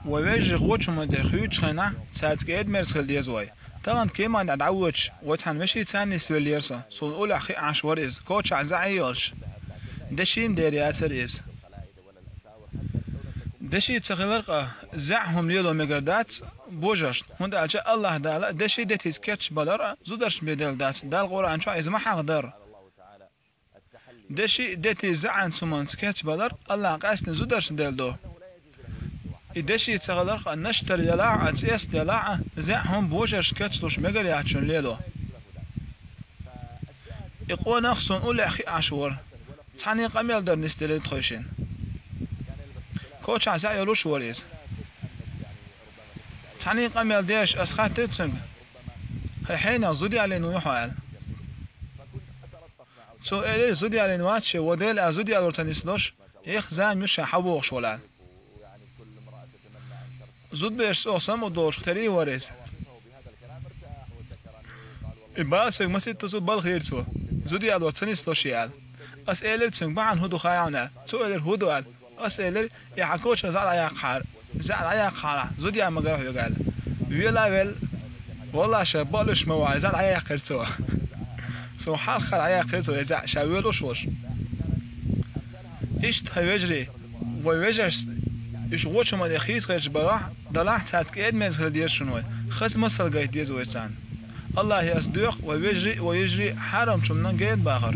ويجي غوتشو ما دخيوش خنا ساعات كيد مرسل ديزوي طبعا كيما ندعوش وتحن مشي تاني سويليرسا صون أول أخي عشور إز كوتش عزعيوش دشيم ديري أثر إز دشي تغلق زعهم ليلو مقردات بوجش هند أجا الله دالا دشي دتيز كاتش بدر زودرش بدل دات دال قرآن شو إز ما حقدر دشي دتي زعن سمون كاتش بدر الله قاسن زودرش دل دو دشي تغلق نشتر يلاع أتيس يلاع زعهم بوجش كاتش مقر يعشون ليلو يقول نخصون أول أخي عشور تاني قميل در نستلي تخوشين كوتش عزا يلوش وريز تاني قميل ديش أسخات تتسنق حين زودي على نوحال سو إلي زودي على نواتش وديل أزودي على تنسلوش يخزان يشا حبوغ شولان زود بيش أوسم ودوش تري وريز إباسك مسيت تزود بالخير سو زودي على تنسلوش يال أسئلة تسنق بعن هدو خايعنا سؤال الهدو قال أسئلة يحكوش زعل عياق حار زعل عياق حار زودي على مقرح يقال ويلا ويل والله شبالش مواعي زعل عياق كرتوا سو حال خل عياق كرتوا يزع شاويل وشوش إيش تهيجري ويجرس إيش وش ما دخيت خيج براح دلعت ساعات كيد من هدير شنوي خس مصل قايد يزويتان الله يصدق ويجري حرام شمنا قيد باخر